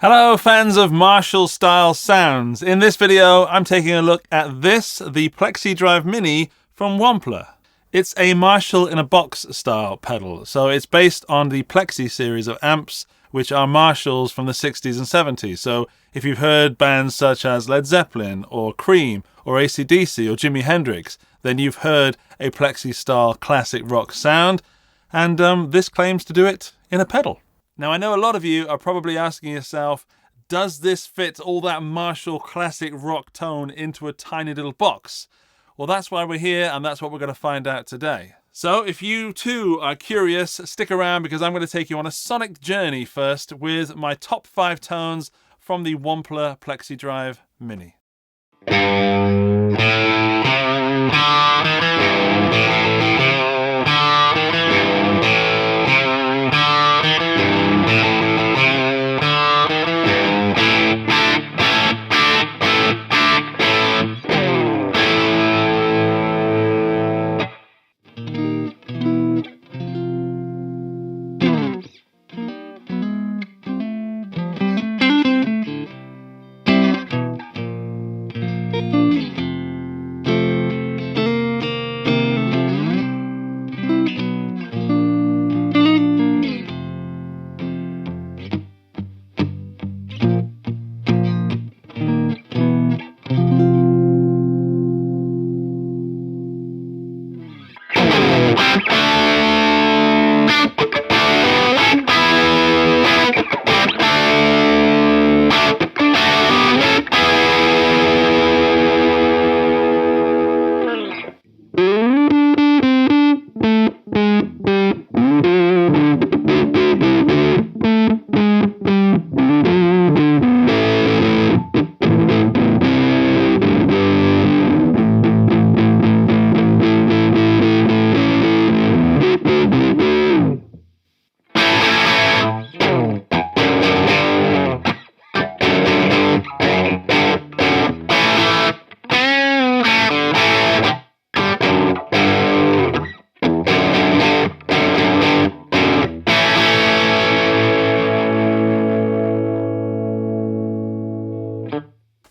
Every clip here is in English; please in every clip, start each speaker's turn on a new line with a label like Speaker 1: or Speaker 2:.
Speaker 1: Hello fans of Marshall style sounds. In this video I'm taking a look at the Plexi Drive Mini from Wampler. It's a Marshall in a box style pedal, so it's based on the Plexi series of amps which are Marshalls from the 60s and 70s. So if you've heard bands such as Led Zeppelin or Cream or AC/DC or Jimi Hendrix, then you've heard a Plexi style classic rock sound, and this claims to do it in a pedal. Now, I know a lot of you are probably asking yourself, does this fit all that Marshall classic rock tone into a tiny little box? Well, that's why we're here, and that's what we're going to find out today. So if you too are curious, stick around because I'm going to take you on a sonic journey first with my top 5 tones from the Wampler Plexi Drive Mini.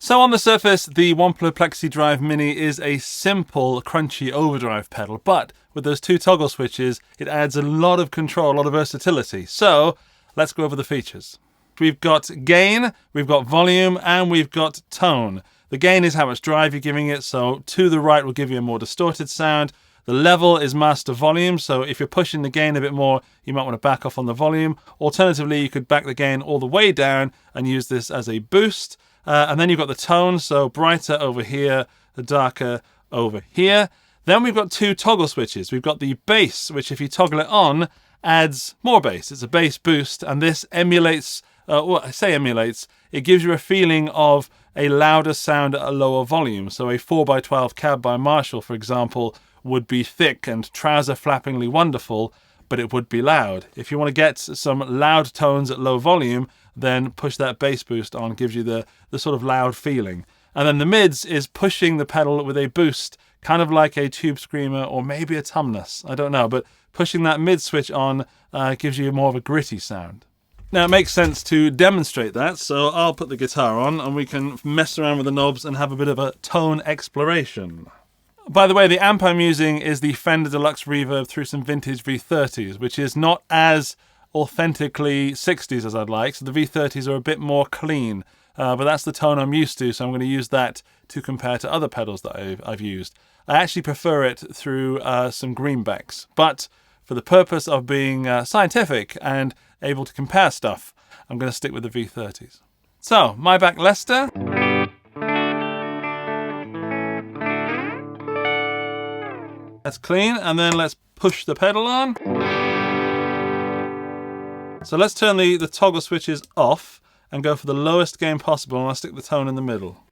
Speaker 1: So on the surface, the Wampler Plexi Drive Mini is a simple, crunchy overdrive pedal, but with those 2 toggle switches, it adds a lot of control, a lot of versatility. So let's go over the features. We've got gain, we've got volume, and we've got tone. The gain is how much drive you're giving it, so to the right will give you a more distorted sound. The level is master volume, so if you're pushing the gain a bit more, you might want to back off on the volume. Alternatively, you could back the gain all the way down and use this as a boost. And then you've got the tone, so brighter over here, the darker over here. Then we've got 2 toggle switches. We've got the bass, which if you toggle it on, adds more bass. It's a bass boost, and this emulates, well, I say emulates, it gives you a feeling of a louder sound at a lower volume. So a 4x12 cab by Marshall, for example, would be thick and trouser-flappingly wonderful, but it would be loud. If you want to get some loud tones at low volume, then push that bass boost on, gives you the sort of loud feeling. And then the mids is pushing the pedal with a boost, kind of like a Tube Screamer or maybe a Tumnus, I don't know, but pushing that mid switch on gives you more of a gritty sound. Now it makes sense to demonstrate that, so I'll put the guitar on and we can mess around with the knobs and have a bit of a tone exploration. By the way, the amp I'm using is the Fender Deluxe Reverb through some vintage V30s, which is not as authentically 60s as I'd like, so the V30s are a bit more clean, but that's the tone I'm used to, so I'm going to use that to compare to other pedals that I've used. I actually prefer it through some greenbacks, but for the purpose of being scientific and able to compare stuff, I'm going to stick with the V30s. So, Maybach Leicester. That's clean, and then let's push the pedal on. So let's turn the toggle switches off and go for the lowest gain possible, and I'll stick the tone in the middle.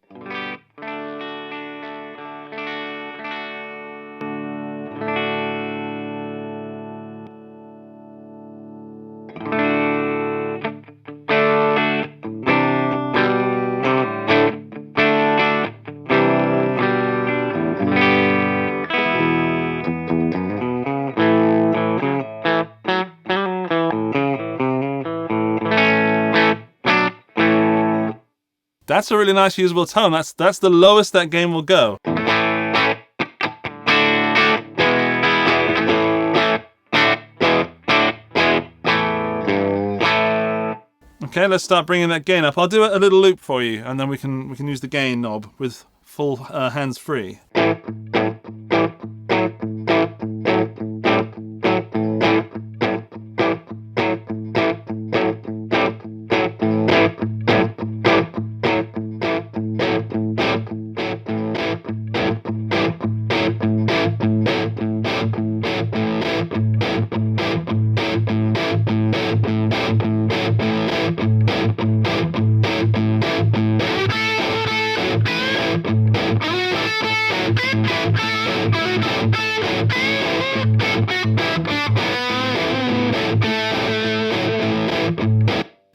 Speaker 1: That's a really nice usable tone. That's the lowest that gain will go. Okay, let's start bringing that gain up. I'll do a little loop for you, and then we can use the gain knob with full hands free.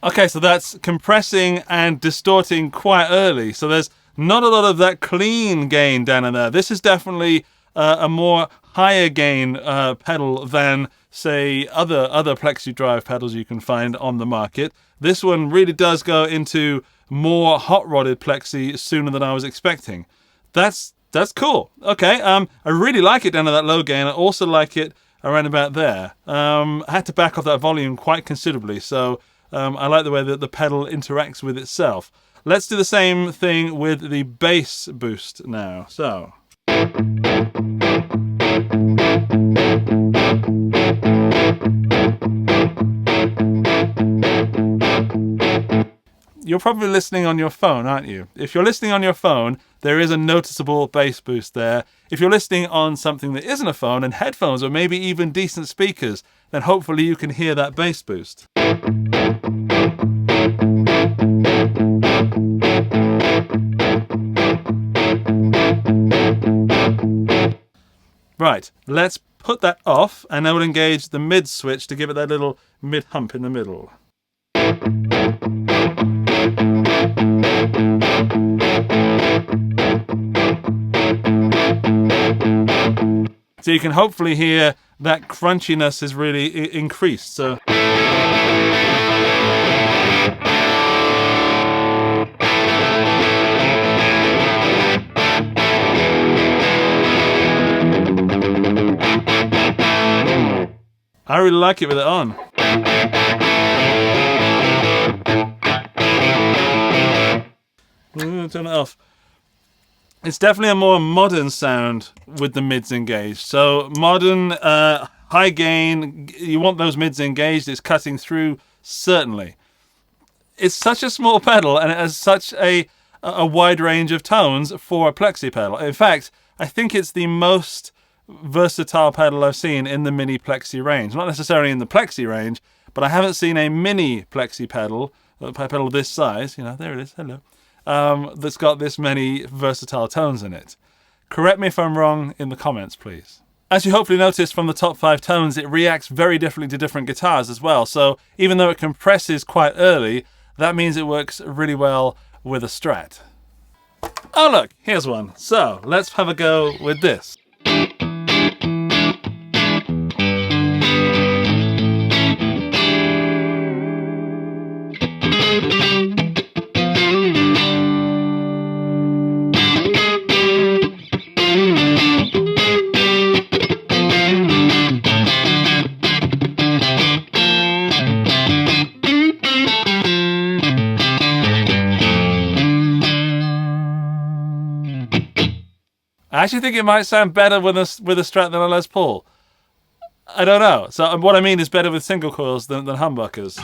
Speaker 1: Okay, so that's compressing and distorting quite early. So there's not a lot of that clean gain down in there. This is definitely a more higher gain pedal than, say, other Plexi Drive pedals you can find on the market. This one really does go into more hot-rodded Plexi sooner than I was expecting. That's cool. Okay, I really like it down at that low gain. I also like it around about there. I had to back off that volume quite considerably, so I like the way that the pedal interacts with itself. Let's do the same thing with the bass boost now. So. You're probably listening on your phone, aren't you? If you're listening on your phone, there is a noticeable bass boost there. If you're listening on something that isn't a phone and headphones or maybe even decent speakers, then hopefully you can hear that bass boost. Right, let's put that off and then we'll engage the mid switch to give it that little mid hump in the middle. So you can hopefully hear that crunchiness is really increased. So. I really like it with it on. Turn it off. It's definitely a more modern sound with the mids engaged. So modern, high gain, you want those mids engaged, it's cutting through, certainly. It's such a small pedal and it has such a wide range of tones for a Plexi pedal. In fact, I think it's the most versatile pedal I've seen in the mini Plexi range. Not necessarily in the Plexi range, but I haven't seen a mini Plexi pedal, a pedal this size, you know, there it is, hello, that's got this many versatile tones in it. Correct me if I'm wrong in the comments, please. As you hopefully noticed from the top 5 tones, it reacts very differently to different guitars as well. So even though it compresses quite early, that means it works really well with a Strat. Oh look, here's one. So let's have a go with this. I actually think it might sound better with a Strat than a Les Paul. I don't know. So what I mean is better with single coils than humbuckers.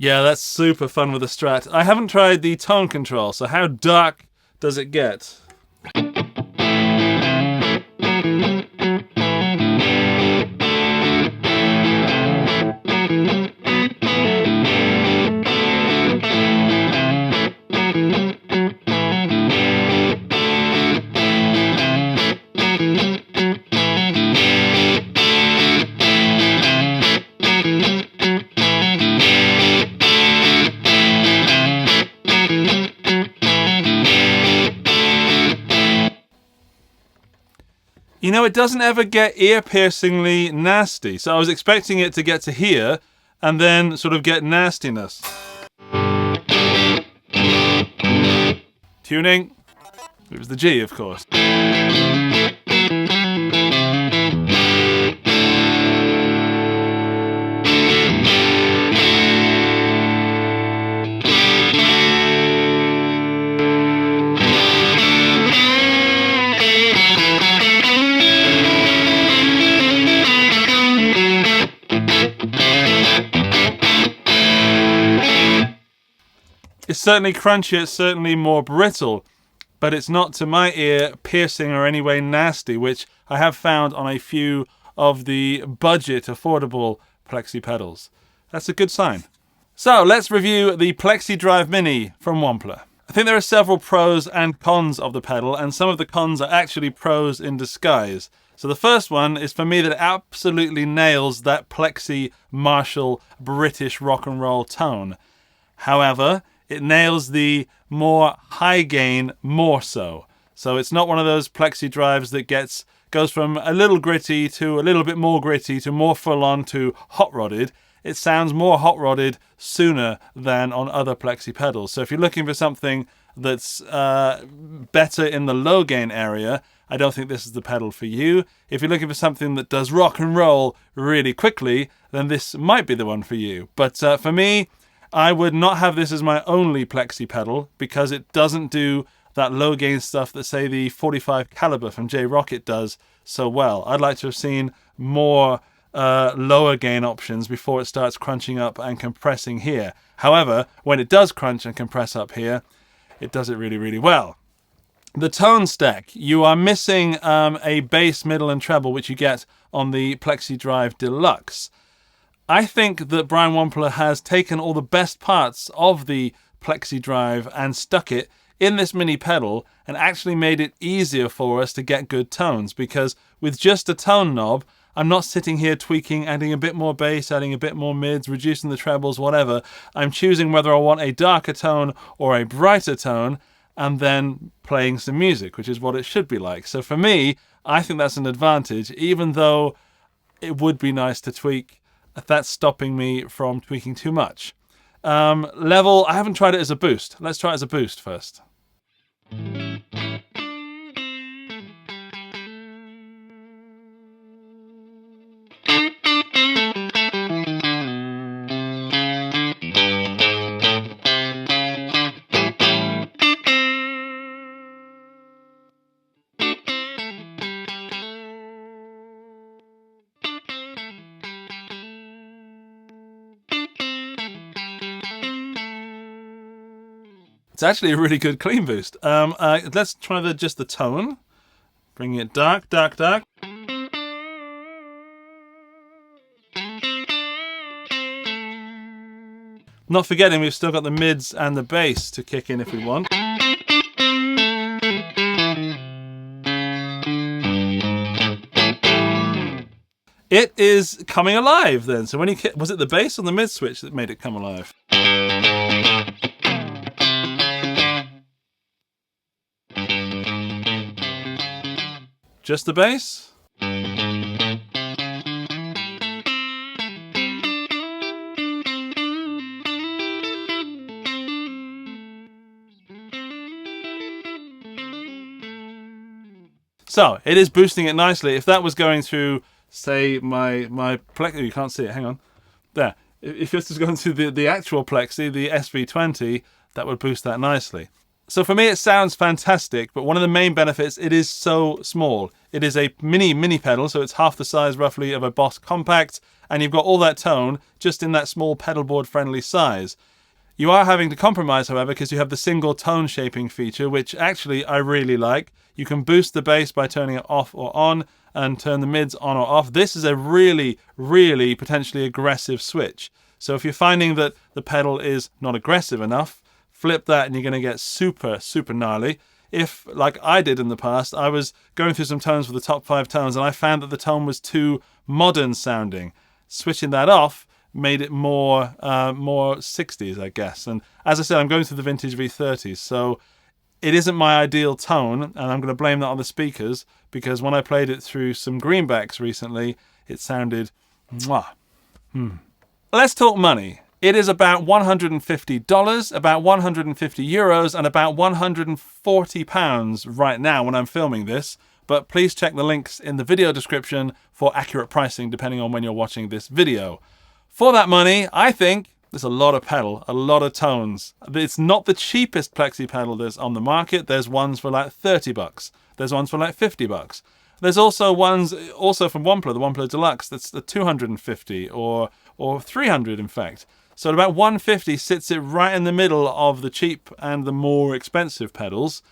Speaker 1: Yeah, that's super fun with the Strat. I haven't tried the tone control, so how dark does it get? You know, it doesn't ever get ear-piercingly nasty. So I was expecting it to get to here and then sort of get nastiness. Tuning. It was the G, of course. It's certainly crunchy, it's certainly more brittle, but it's not, to my ear, piercing or any way nasty, which I have found on a few of the budget, affordable Plexi pedals. That's a good sign. So let's review the Plexi Drive Mini from Wampler. I think there are several pros and cons of the pedal, and some of the cons are actually pros in disguise. So the first one is for me that it absolutely nails that Plexi Marshall British rock and roll tone. However, it nails the more high gain more so. So it's not one of those Plexi drives that goes from a little gritty to a little bit more gritty to more full on to hot rodded. It sounds more hot rodded sooner than on other Plexi pedals. So if you're looking for something that's better in the low gain area, I don't think this is the pedal for you. If you're looking for something that does rock and roll really quickly, then this might be the one for you. But for me, I would not have this as my only Plexi pedal because it doesn't do that low gain stuff that, say, the 45 caliber from J-Rocket does so well. I'd like to have seen more lower gain options before it starts crunching up and compressing here. However, when it does crunch and compress up here, it does it really, really well. The tone stack, you are missing a bass, middle and treble, which you get on the Plexi Drive Deluxe. I think that Brian Wampler has taken all the best parts of the Plexi Drive and stuck it in this mini pedal and actually made it easier for us to get good tones, because with just a tone knob, I'm not sitting here tweaking, adding a bit more bass, adding a bit more mids, reducing the trebles, whatever. I'm choosing whether I want a darker tone or a brighter tone and then playing some music, which is what it should be like. So for me, I think that's an advantage, even though it would be nice to tweak. That's stopping me from tweaking too much. Level, I haven't tried it as a boost. Let's try it as a boost first. It's actually a really good clean boost. Let's try just the tone. Bringing it dark, dark, dark. Not forgetting we've still got the mids and the bass to kick in if we want. It is coming alive then. So when was it the bass or the mid switch that made it come alive? Just the bass? So it is boosting it nicely. If that was going through, say, my Plexi, you can't see it, hang on. There. If this was going through the actual Plexi, the SV20, that would boost that nicely. So for me, it sounds fantastic, but one of the main benefits, it is so small. It is a mini pedal, so it's half the size roughly of a Boss Compact, and you've got all that tone just in that small pedal board friendly size. You are having to compromise, however, because you have the single tone shaping feature, which actually I really like. You can boost the bass by turning it off or on and turn the mids on or off. This is a really, really potentially aggressive switch. So if you're finding that the pedal is not aggressive enough, flip that and you're going to get super, super gnarly. If, like I did in the past, I was going through some tones for the top 5 tones and I found that the tone was too modern sounding. Switching that off made it more 60s, I guess. And as I said, I'm going through the vintage V30s, so It isn't my ideal tone, and I'm going to blame that on the speakers, because when I played it through some greenbacks recently, it sounded mwah. Let's talk money. It is about $150, about 150 euros, and about 140 pounds right now when I'm filming this. But please check the links in the video description for accurate pricing depending on when you're watching this video. For that money, I think there's a lot of pedal, a lot of tones. It's not the cheapest Plexi pedal there's on the market. There's ones for like 30 bucks. There's ones for like 50 bucks. There's also ones also from Wampler, the Wampler Deluxe, that's the 250 or 300 in fact. So at about 150 sits it right in the middle of the cheap and the more expensive pedals.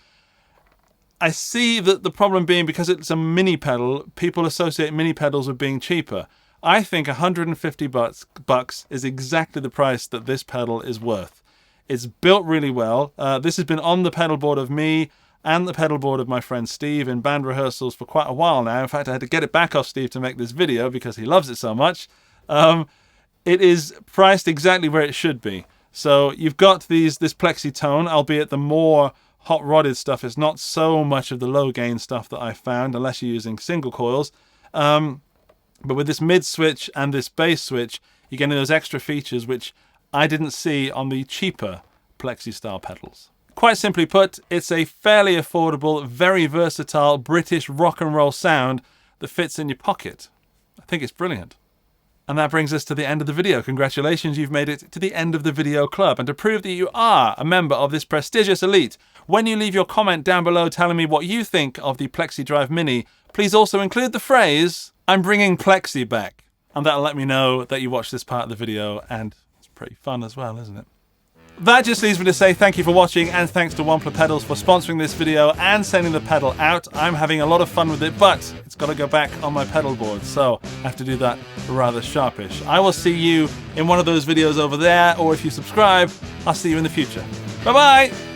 Speaker 1: I see that the problem being because it's a mini pedal, people associate mini pedals with being cheaper. I think 150 bucks is exactly the price that this pedal is worth. It's built really well. This has been on the pedal board of me and the pedal board of my friend Steve in band rehearsals for quite a while now. In fact, I had to get it back off Steve to make this video because he loves it so much. It is priced exactly where it should be. So you've got this Plexi tone, albeit the more hot-rodded stuff is not so much of the low-gain stuff that I found, unless you're using single coils. But with this mid switch and this bass switch, you're getting those extra features which I didn't see on the cheaper Plexi style pedals. Quite simply put, it's a fairly affordable, very versatile British rock and roll sound that fits in your pocket. I think it's brilliant. And that brings us to the end of the video. Congratulations, you've made it to the end of the video club. And to prove that you are a member of this prestigious elite, when you leave your comment down below telling me what you think of the Plexi Drive Mini, please also include the phrase, "I'm bringing Plexi back." And that'll let me know that you watched this part of the video, and it's pretty fun as well, isn't it? That just leaves me to say thank you for watching, and thanks to Wampler Pedals for sponsoring this video and sending the pedal out. I'm having a lot of fun with it, but it's got to go back on my pedal board, so I have to do that rather sharpish. I will see you in one of those videos over there, or if you subscribe, I'll see you in the future. Bye-bye!